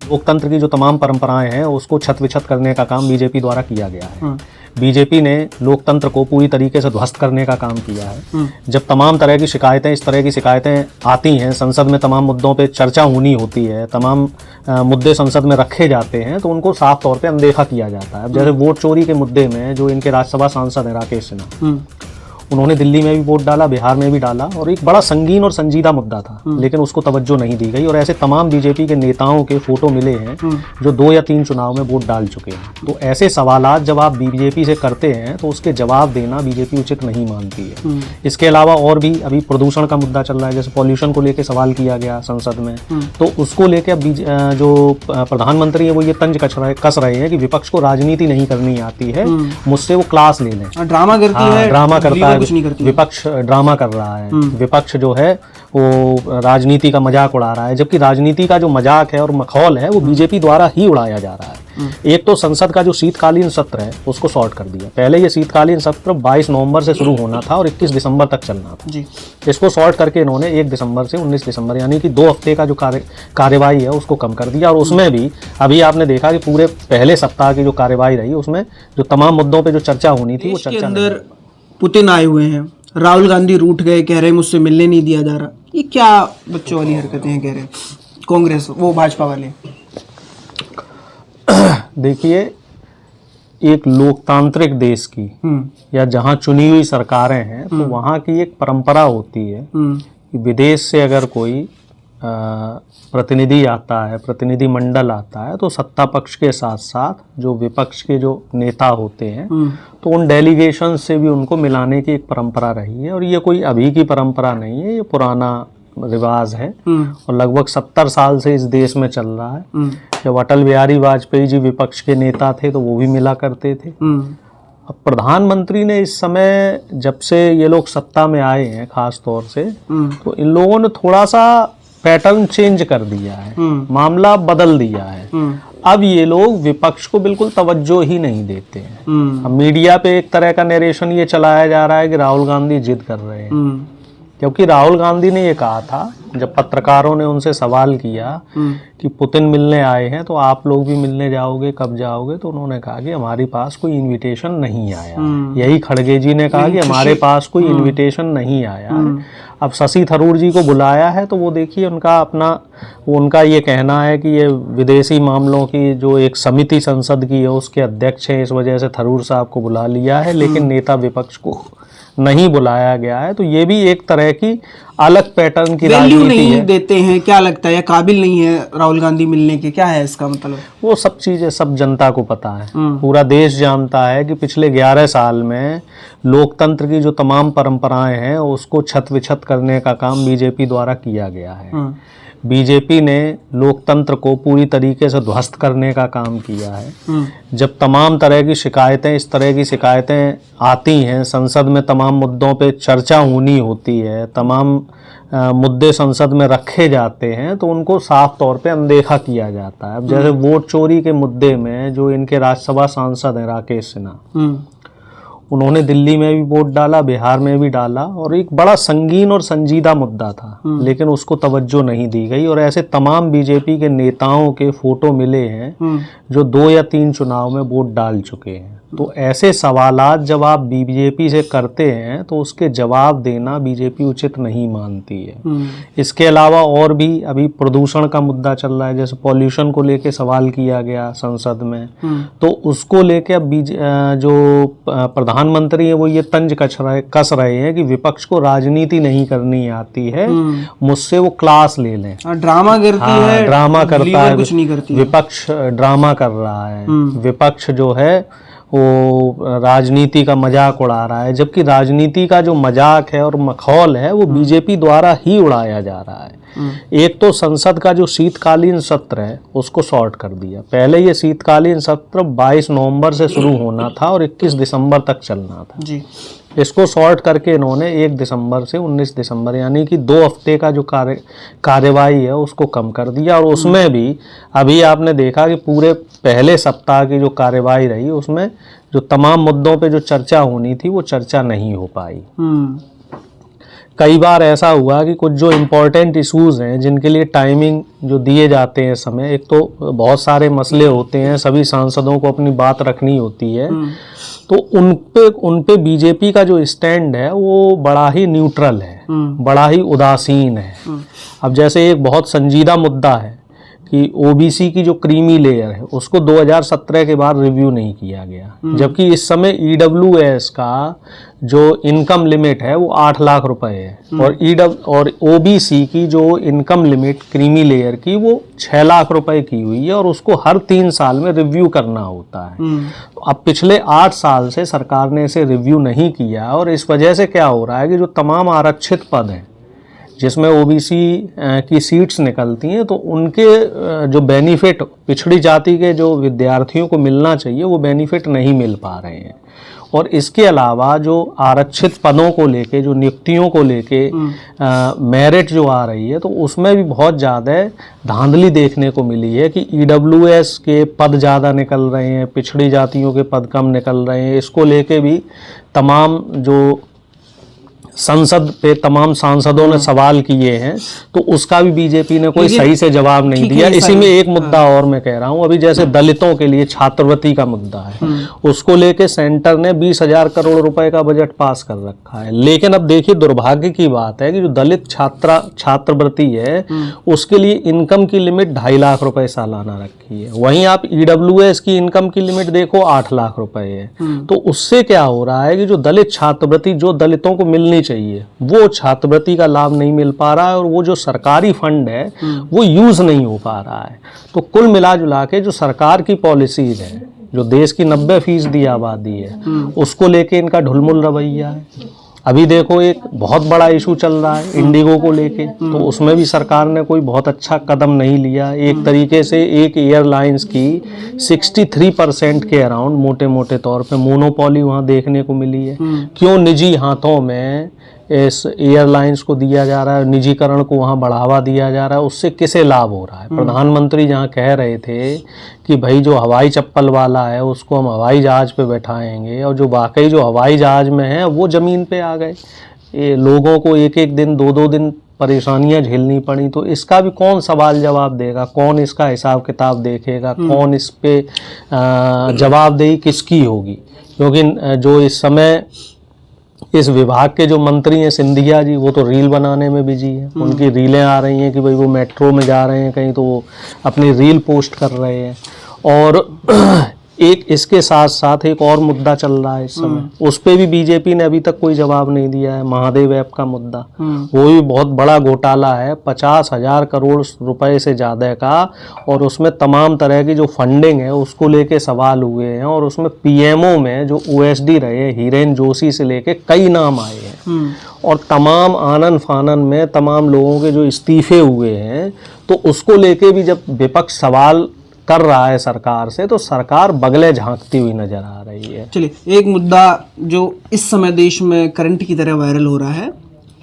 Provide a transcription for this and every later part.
लोकतंत्र की जो तमाम परंपराएं हैं उसको छत विछत करने का काम बीजेपी द्वारा किया गया है। बीजेपी ने लोकतंत्र को पूरी तरीके से ध्वस्त करने का काम किया है। जब तमाम तरह की शिकायतें, इस तरह की शिकायतें आती हैं, संसद में तमाम मुद्दों पे चर्चा होनी होती है, तमाम मुद्दे संसद में रखे जाते हैं, तो उनको साफ तौर पे अनदेखा किया जाता है। जैसे वोट चोरी के मुद्दे में जो इनके राज्यसभा सांसद हैं राकेश सिन्हा, उन्होंने दिल्ली में भी वोट डाला, बिहार में भी डाला, और एक बड़ा संगीन और संजीदा मुद्दा था, लेकिन उसको तवज्जो नहीं दी गई। और ऐसे तमाम बीजेपी के नेताओं के फोटो मिले हैं जो 2 या 3 चुनाव में वोट डाल चुके हैं। तो ऐसे सवालात जब आप बीजेपी से करते हैं तो उसके जवाब देना बीजेपी उचित नहीं मानती है। इसके अलावा और भी अभी प्रदूषण का मुद्दा चल रहा है, जैसे पॉल्यूशन को लेकर सवाल किया गया संसद में, तो उसको लेकर अब जो प्रधानमंत्री है वो ये तंज कस रहे हैं कि विपक्ष को राजनीति नहीं करनी आती है, मुझसे वो क्लास ले लें। ड्रामा करती है, ड्रामा करता है, कुछ नहीं करती। विपक्ष ड्रामा कर रहा है, विपक्ष जो है वो राजनीति का मजाक उड़ा रहा है, जबकि राजनीति का जो मजाक है और मखौल है वो बीजेपी द्वारा ही उड़ाया जा रहा है। एक तो संसद का जो शीतकालीन सत्र है उसको शॉर्ट कर दिया। पहले ये शीतकालीन सत्र 22 नवंबर से शुरू होना था और 21 दिसंबर तक चलना था जी। इसको शॉर्ट करके इन्होंने 1 दिसंबर से 19 दिसंबर यानी कि 2 हफ्ते का जो कार्यवाही है उसको कम कर दिया। और उसमें भी अभी आपने देखा कि पूरे पहले सप्ताह की जो कार्यवाही रही उसमें जो तमाम मुद्दों पर जो चर्चा होनी थी वो चर्चा अंदर पुतिन आए हुए हैं, राहुल गांधी रूठ गए, कह रहे मुझसे मिलने नहीं दिया जा रहा। ये क्या बच्चों वाली हरकतें हैं, कह रहे कांग्रेस वो भाजपा वाले। देखिए, एक लोकतांत्रिक देश की या जहां चुनी हुई सरकारें हैं तो वहां की एक परंपरा होती है कि विदेश से अगर कोई प्रतिनिधि आता है, प्रतिनिधि मंडल आता है, तो सत्ता पक्ष के साथ साथ जो विपक्ष के जो नेता होते हैं तो उन डेलीगेशन से भी उनको मिलाने की एक परंपरा रही है। और ये कोई अभी की परंपरा नहीं है, ये पुराना रिवाज है और लगभग 70 साल से इस देश में चल रहा है। जब अटल बिहारी वाजपेयी जी विपक्ष के नेता थे तो वो भी मिला करते थे। अब प्रधानमंत्री ने इस समय जब से ये लोग सत्ता में आए हैं खास तौर से, तो इन लोगों ने थोड़ा सा पैटर्न चेंज कर दिया है, मामला बदल दिया है। अब ये लोग विपक्ष को बिल्कुल तवज्जो ही नहीं देते हैं। अब मीडिया पे एक तरह का नरेशन ये चलाया जा रहा है कि राहुल गांधी जिद कर रहे हैं, क्योंकि राहुल गांधी ने ये कहा था जब पत्रकारों ने उनसे सवाल किया कि पुतिन मिलने आए हैं तो आप लोग भी मिलने जाओगे, कब जाओगे, तो उन्होंने कहा कि हमारे पास कोई इनविटेशन नहीं आया। यही खड़गे जी ने कहा कि हमारे पास कोई इनविटेशन नहीं आया है। अब शशि थरूर जी को बुलाया है तो वो देखिए उनका ये कहना है कि ये विदेशी मामलों की जो एक समिति संसद की है उसके अध्यक्ष हैं, इस वजह से थरूर साहब को बुला लिया है, लेकिन नेता विपक्ष को नहीं बुलाया गया है। तो ये भी एक तरह की अलग पैटर्न की राजनीति नहीं है। देते हैं, क्या लगता है, या काबिल नहीं है राहुल गांधी मिलने के, क्या है इसका मतलब? वो सब चीजें सब जनता को पता है, पूरा देश जानता है कि पिछले 11 साल में लोकतंत्र की जो तमाम परंपराएं हैं उसको छत विछत करने का काम बीजेपी द्वारा किया गया है। बीजेपी ने लोकतंत्र को पूरी तरीके से ध्वस्त करने का काम किया है। जब तमाम तरह की शिकायतें, इस तरह की शिकायतें आती हैं, संसद में तमाम मुद्दों पे चर्चा होनी होती है, तमाम मुद्दे संसद में रखे जाते हैं, तो उनको साफ तौर पे अनदेखा किया जाता है। अब जैसे वोट चोरी के मुद्दे में जो इनके राज्यसभा सांसद हैं राकेश सिन्हा, उन्होंने दिल्ली में भी वोट डाला, बिहार में भी डाला, और एक बड़ा संगीन और संजीदा मुद्दा था, लेकिन उसको तवज्जो नहीं दी गई। और ऐसे तमाम बीजेपी के नेताओं के फोटो मिले हैं जो 2 या 3 चुनाव में वोट डाल चुके हैं। तो ऐसे सवालात जब आप बीजेपी से करते हैं तो उसके जवाब देना बीजेपी उचित नहीं मानती है। इसके अलावा और भी अभी प्रदूषण का मुद्दा चल रहा है, जैसे पॉल्यूशन को लेके सवाल किया गया संसद में, तो उसको लेके अब जो प्रधानमंत्री है वो ये तंज कस रहे हैं कि विपक्ष को राजनीति नहीं करनी आती है, मुझसे वो क्लास ले लें। ड्रामा करती है, ड्रामा करता है, कुछ नहीं करती। विपक्ष ड्रामा कर रहा है, विपक्ष जो है वो राजनीति का मजाक उड़ा रहा है, जबकि राजनीति का जो मजाक है और मखौल है वो बीजेपी द्वारा ही उड़ाया जा रहा है। एक तो संसद का जो शीतकालीन सत्र है उसको शॉर्ट कर दिया। पहले ये शीतकालीन सत्र 22 नवंबर से शुरू होना था और 21 दिसंबर तक चलना था जी। इसको शॉर्ट करके इन्होंने 1 दिसंबर से 19 दिसंबर यानी कि 2 हफ्ते का जो कार्यवाही है उसको कम कर दिया। और उसमें भी अभी आपने देखा कि पूरे पहले सप्ताह की जो कार्यवाही रही उसमें जो तमाम मुद्दों पे जो चर्चा होनी थी वो चर्चा नहीं हो पाई। कई बार ऐसा हुआ कि कुछ जो इम्पोर्टेंट इश्यूज हैं जिनके लिए टाइमिंग जो दिए जाते हैं समय, एक तो बहुत सारे मसले होते हैं, सभी सांसदों को अपनी बात रखनी होती है, तो उन पे बीजेपी का जो स्टैंड है वो बड़ा ही न्यूट्रल है, बड़ा ही उदासीन है। अब जैसे एक बहुत संजीदा मुद्दा है कि ओबीसी की जो क्रीमी लेयर है उसको 2017 के बाद रिव्यू नहीं किया गया, जबकि इस समय ईडब्ल्यूएस का जो इनकम लिमिट है वो 8 लाख रुपए है और ओबीसी की जो इनकम लिमिट क्रीमी लेयर की वो 6 लाख रुपए की हुई है और उसको हर 3 साल में रिव्यू करना होता है। अब पिछले 8 साल से सरकार ने इसे रिव्यू नहीं किया और इस वजह से क्या हो रहा है कि जो तमाम आरक्षित पद हैं जिसमें ओबीसी की सीट्स निकलती हैं तो उनके जो बेनिफिट पिछड़ी जाति के जो विद्यार्थियों को मिलना चाहिए वो बेनिफिट नहीं मिल पा रहे हैं। और इसके अलावा जो आरक्षित पदों को लेके, जो नियुक्तियों को लेके मेरिट जो आ रही है तो उसमें भी बहुत ज़्यादा धांधली देखने को मिली है कि ईडब्ल्यूएस के पद ज़्यादा निकल रहे हैं, पिछड़ी जातियों के पद कम निकल रहे हैं। इसको लेके भी तमाम जो संसद पे तमाम सांसदों ने सवाल किए हैं तो उसका भी बीजेपी ने कोई सही से जवाब नहीं दिया। इसी में एक मुद्दा और मैं कह रहा हूँ, अभी जैसे दलितों के लिए छात्रवृत्ति का मुद्दा है, उसको लेके सेंटर ने 20,000 करोड़ रुपए का बजट पास कर रखा है, लेकिन अब देखिए दुर्भाग्य की बात है कि जो दलित छात्रवृत्ति है उसके लिए इनकम की लिमिट 2.5 लाख रुपए सालाना रखी है। वहीं आप ईडब्ल्यूएस की इनकम की लिमिट देखो 8 लाख रुपए है। तो उससे क्या हो रहा है कि जो दलित छात्रवृत्ति जो दलितों को मिलनी चाहिए वो छात्रवृत्ति का लाभ नहीं मिल पा रहा है और वो जो सरकारी फंड है वो यूज नहीं हो पा रहा है। तो कुल मिला जुला के जो सरकार की पॉलिसीज है, जो देश की 90% आबादी है, उसको लेके इनका ढुलमुल रवैया है। अभी देखो एक बहुत बड़ा इशू चल रहा है इंडिगो को लेके, तो उसमें भी सरकार ने कोई बहुत अच्छा कदम नहीं लिया। एक तरीके से एक एयरलाइंस की 63% के अराउंड मोटे मोटे तौर पे मोनोपोली वहाँ देखने को मिली है। क्यों निजी हाथों में इस एयरलाइंस को दिया जा रहा है, निजीकरण को वहाँ बढ़ावा दिया जा रहा है, उससे किसे लाभ हो रहा है? प्रधानमंत्री जहाँ कह रहे थे कि भाई जो हवाई चप्पल वाला है उसको हम हवाई जहाज पे बैठाएंगे, और जो वाकई जो हवाई जहाज में है वो ज़मीन पे आ गए। ये लोगों को एक एक दिन 2-2 दिन परेशानियां झेलनी पड़ी, तो इसका भी कौन सवाल जवाब देगा? कौन इसका हिसाब किताब देखेगा? कौन इस पे जवाबदेही किसकी होगी? क्योंकि जो इस समय इस विभाग के जो मंत्री हैं सिंधिया जी, वो तो रील बनाने में बिजी है। उनकी रीलें आ रही हैं कि भाई वो मेट्रो में जा रहे हैं कहीं, तो वो अपनी रील पोस्ट कर रहे हैं। और एक इसके साथ साथ एक और मुद्दा चल रहा है इस समय, उस पे भी बीजेपी ने अभी तक कोई जवाब नहीं दिया है। महादेव ऐप का मुद्दा, वो भी बहुत बड़ा घोटाला है, 50,000 करोड़ रुपए से ज़्यादा का, और उसमें तमाम तरह की जो फंडिंग है उसको लेके सवाल हुए हैं। और उसमें पीएमओ में जो ओएसडी रहे हिरेन जोशी से लेके कई नाम आए हैं, और तमाम आनन फानन में तमाम लोगों के जो इस्तीफे हुए हैं, तो उसको लेके भी जब विपक्ष सवाल कर रहा है सरकार से, तो सरकार बगले झांकती हुई नजर आ रही है। चलिए, एक मुद्दा जो इस समय देश में करंट की तरह वायरल हो रहा है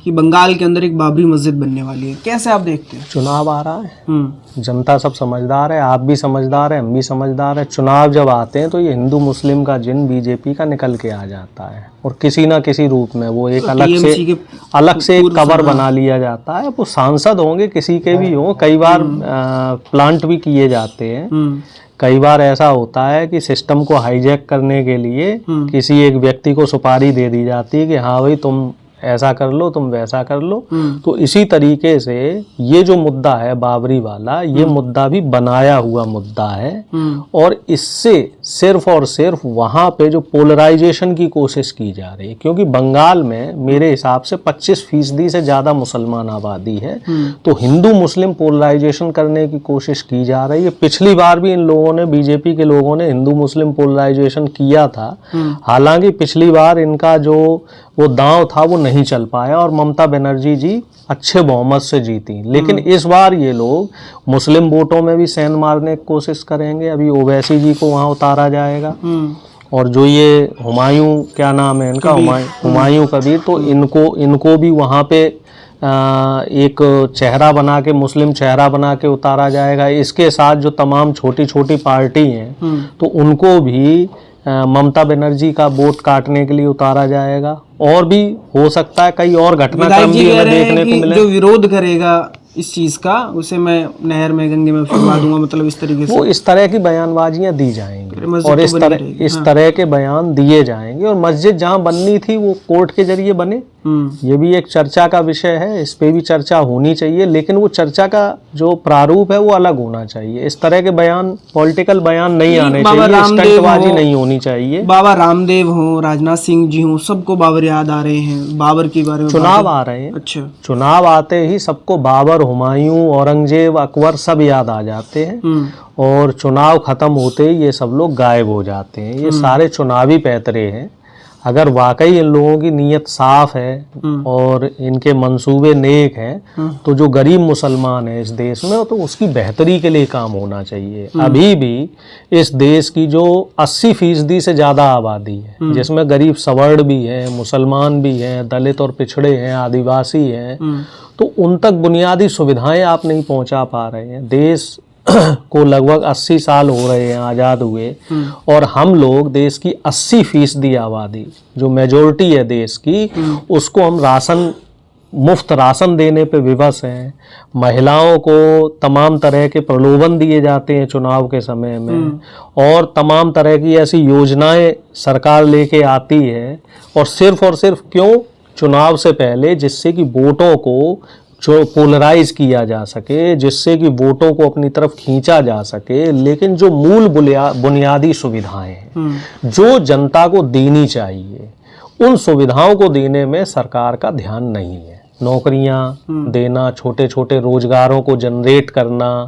कि बंगाल के अंदर एक बाबरी मस्जिद बनने वाली है, कैसे आप देखते हैं? चुनाव आ रहा है, जनता सब समझदार है, आप भी समझदार है, हम भी समझदार है। चुनाव जब आते हैं तो ये हिंदू मुस्लिम का जिन बीजेपी का निकल के आ जाता है, और किसी ना किसी रूप में वो एक अलग से एक कवर बना लिया जाता है। वो सांसद होंगे किसी के भी हों, कई बार प्लांट भी किए जाते हैं। कई बार ऐसा होता है कि सिस्टम को हाईजैक करने के लिए किसी एक व्यक्ति को सुपारी दे दी जाती है कि हाँ भाई तुम ऐसा कर लो, तुम वैसा कर लो। तो इसी तरीके से ये जो मुद्दा है बाबरी वाला, ये मुद्दा भी बनाया हुआ मुद्दा है, और इससे सिर्फ और सिर्फ वहाँ पे जो पोलराइजेशन की कोशिश की जा रही है, क्योंकि बंगाल में मेरे हिसाब से 25% से ज़्यादा मुसलमान आबादी है, तो हिंदू मुस्लिम पोलराइजेशन करने की कोशिश की जा रही है। पिछली बार भी इन लोगों ने, बीजेपी के लोगों ने हिंदू मुस्लिम पोलराइजेशन किया था, हालांकि पिछली बार इनका जो वो दांव था वो नहीं चल पाया और ममता बनर्जी जी अच्छे बहुमत से जीती। लेकिन इस बार ये लोग मुस्लिम वोटों में भी सैन मारने की कोशिश करेंगे। अभी ओवैसी जी को वहाँ उतारा जाएगा, और जो ये हुमायूं, क्या नाम है इनका, हुमायूं कबीर, तो इनको भी वहाँ पे एक चेहरा बना के, मुस्लिम चेहरा बना के उतारा जाएगा। इसके साथ जो तमाम छोटी छोटी पार्टी हैं तो उनको भी ममता बनर्जी का वोट काटने के लिए उतारा जाएगा। और भी हो सकता है, कई और घटनाक्रम भी हमें देखने को मिले। जो विरोध करेगा इस चीज का उसे मैं नहर में गंगे में फिरवा दूंगा, मतलब इस तरीके से वो इस तरह की बयानबाजियां दी जाएंगी और इस तरह के बयान दिए जाएंगे। और मस्जिद जहां बननी थी वो कोर्ट के जरिए बने, ये भी एक चर्चा का विषय है, इस पे भी चर्चा होनी चाहिए, लेकिन वो चर्चा का जो प्रारूप है वो अलग होना चाहिए। इस तरह के बयान, पॉलिटिकल बयान नहीं आने चाहिए, स्टंटबाजी नहीं होनी चाहिए। बाबा रामदेव हो, राजनाथ सिंह जी हो, सबको बाबर याद आ रहे हैं, बाबर के बारे में चुनाव आ रहे हैं। अच्छा, चुनाव आते ही सबको बाबर, हुमायूं, औरंगजेब, अकबर सब याद आ जाते हैं और चुनाव खत्म होते ही ये सब लोग गायब हो जाते हैं। ये सारे चुनावी पैतरे हैं। अगर वाकई इन लोगों की नीयत साफ है और इनके मंसूबे नेक हैं तो जो गरीब मुसलमान है इस देश में तो उसकी बेहतरी के लिए काम होना चाहिए। अभी भी इस देश की जो 80% से ज़्यादा आबादी है, जिसमें गरीब सवर्ण भी है, मुसलमान भी हैं, दलित और पिछड़े हैं, आदिवासी हैं, तो उन तक बुनियादी सुविधाएं आप नहीं पहुंचा पा रहे हैं। देश को लगभग 80 साल हो रहे हैं आज़ाद हुए और हम लोग देश की 80% आबादी जो मेजोरिटी है देश की, उसको हम मुफ्त राशन देने पे विवश हैं। महिलाओं को तमाम तरह के प्रलोभन दिए जाते हैं चुनाव के समय में और तमाम तरह की ऐसी योजनाएं सरकार लेके आती है और सिर्फ क्यों, चुनाव से पहले, जिससे कि वोटों को जो पोलराइज किया जा सके, जिससे कि वोटों को अपनी तरफ खींचा जा सके। लेकिन जो मूल बुनियादी सुविधाएं हैं जो जनता को देनी चाहिए, उन सुविधाओं को देने में सरकार का ध्यान नहीं है। नौकरियां देना, छोटे छोटे रोजगारों को जनरेट करना,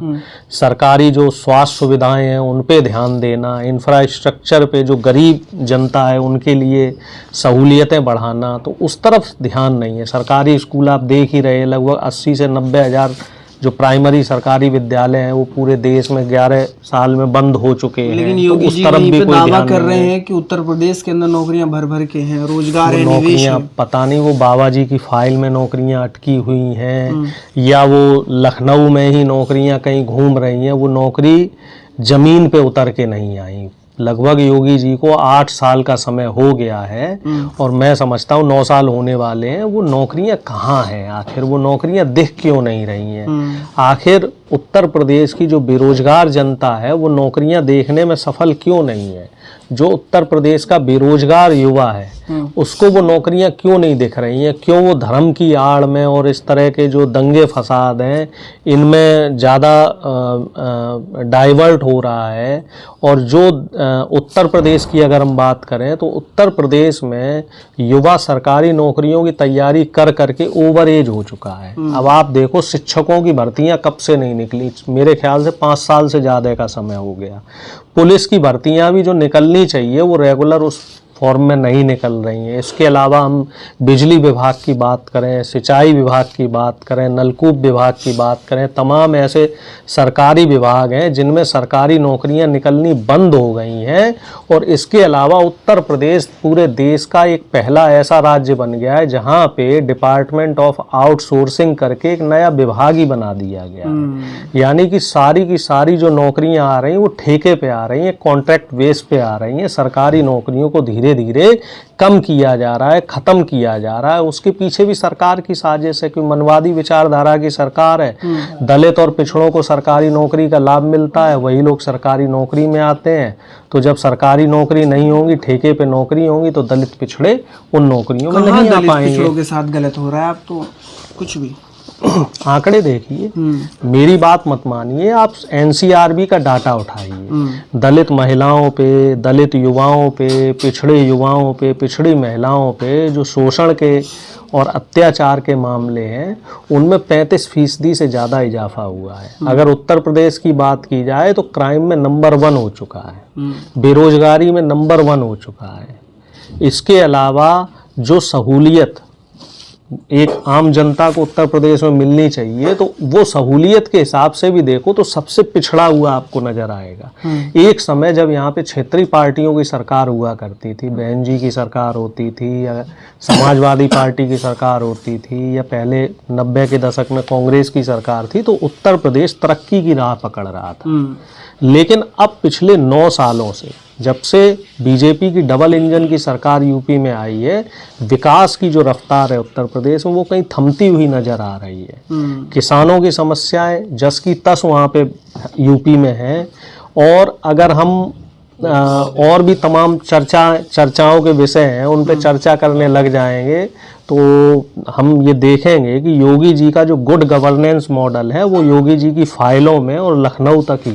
सरकारी जो स्वास्थ्य सुविधाएं हैं उन पे ध्यान देना, इंफ्रास्ट्रक्चर पे जो गरीब जनता है उनके लिए सहूलियतें बढ़ाना, तो उस तरफ ध्यान नहीं है। सरकारी स्कूल आप देख ही रहे हैं, लगभग 80 से 90 हज़ार जो प्राइमरी सरकारी विद्यालय हैं वो पूरे देश में 11 साल में बंद हो चुके हैं। लेकिन योगी जी वहीं पे दावा कर रहे हैं कि उत्तर प्रदेश के अंदर नौकरियां भर भर के हैं, रोजगार है, निवेश है। पता नहीं वो बाबा जी की फाइल में नौकरियां अटकी हुई हैं या वो लखनऊ में ही नौकरियां कहीं घूम रही हैं। वो नौकरी जमीन पे उतर के नहीं आई। लगभग योगी जी को 8 साल का समय हो गया है और मैं समझता हूँ 9 साल होने वाले हैं। वो नौकरियां कहाँ हैं? आखिर वो नौकरियां दिख क्यों नहीं रही हैं? आखिर उत्तर प्रदेश की जो बेरोजगार जनता है वो नौकरियां देखने में सफल क्यों नहीं है? जो उत्तर प्रदेश का बेरोजगार युवा है उसको वो नौकरियां क्यों नहीं दिख रही हैं? क्यों वो धर्म की आड़ में और इस तरह के जो दंगे फसाद हैं इनमें ज़्यादा डाइवर्ट हो रहा है? और जो उत्तर प्रदेश की अगर हम बात करें तो उत्तर प्रदेश में युवा सरकारी नौकरियों की तैयारी कर करके ओवर एज हो चुका है। अब आप देखो शिक्षकों की भर्तियां कब से नहीं निकली, मेरे ख्याल से 5 साल से ज़्यादा का समय हो गया। पुलिस की भर्तियां भी जो निकलनी चाहिए वो रेगुलर उस फॉर्म में नहीं निकल रही हैं। इसके अलावा हम बिजली विभाग की बात करें, सिंचाई विभाग की बात करें, नलकूप विभाग की बात करें, तमाम ऐसे सरकारी विभाग हैं जिनमें सरकारी नौकरियां निकलनी बंद हो गई हैं। और इसके अलावा उत्तर प्रदेश पूरे देश का एक पहला ऐसा राज्य बन गया है जहां पे डिपार्टमेंट ऑफ आउटसोर्सिंग करके एक नया विभाग ही बना दिया गया है। यानी कि सारी की सारी जो नौकरियां आ रही हैं वो ठेके पे आ रही हैं, कॉन्ट्रैक्ट बेस पे आ रही हैं। सरकारी नौकरियों को धीरे धीरे कम किया जा रहा है, खत्म किया जा रहा है। उसके पीछे भी सरकार की साजिश है, क्योंकि मनवादी विचारधारा की सरकार है। दलित और पिछड़ों को सरकारी नौकरी का लाभ मिलता है, वही लोग सरकारी नौकरी में आते हैं। तो जब सरकारी नौकरी नहीं होगी, ठेके पे नौकरी होगी, तो दलित पिछड़े उन नौकरियों में नहीं आ पाएंगे। पिछड़ों के साथ गलत हो रहा है, आप तो कुछ भी आंकड़े देखिए, मेरी बात मत मानिए, आप एनसीआरबी का डाटा उठाइए। दलित महिलाओं पे, दलित युवाओं पे, पिछड़े युवाओं पे, पिछड़ी महिलाओं पे जो शोषण के और अत्याचार के मामले हैं उनमें 35% से ज़्यादा इजाफा हुआ है। अगर उत्तर प्रदेश की बात की जाए तो क्राइम में नंबर 1 हो चुका है, बेरोजगारी में नंबर 1 हो चुका है। इसके अलावा जो सहूलियत एक आम जनता को उत्तर प्रदेश में मिलनी चाहिए, तो वो सहूलियत के हिसाब से भी देखो तो सबसे पिछड़ा हुआ आपको नजर आएगा। एक समय जब यहाँ पे क्षेत्रीय पार्टियों की सरकार हुआ करती थी, बहन जी की सरकार होती थी या समाजवादी पार्टी की सरकार होती थी या पहले 90 के दशक में कांग्रेस की सरकार थी, तो उत्तर प्रदेश तरक्की की राह पकड़ रहा था। लेकिन अब पिछले 9 सालों से जब से बीजेपी की डबल इंजन की सरकार यूपी में आई है, विकास की जो रफ्तार है उत्तर प्रदेश में वो कहीं थमती हुई नजर आ रही है। किसानों की समस्याएं जस की तस वहाँ पे यूपी में है, और अगर हम और भी तमाम चर्चाओं के विषय हैं उन पे चर्चा करने लग जाएंगे तो हम ये देखेंगे कि योगी जी का जो गुड गवर्नेंस मॉडल है वो योगी जी की फाइलों में और लखनऊ तक ही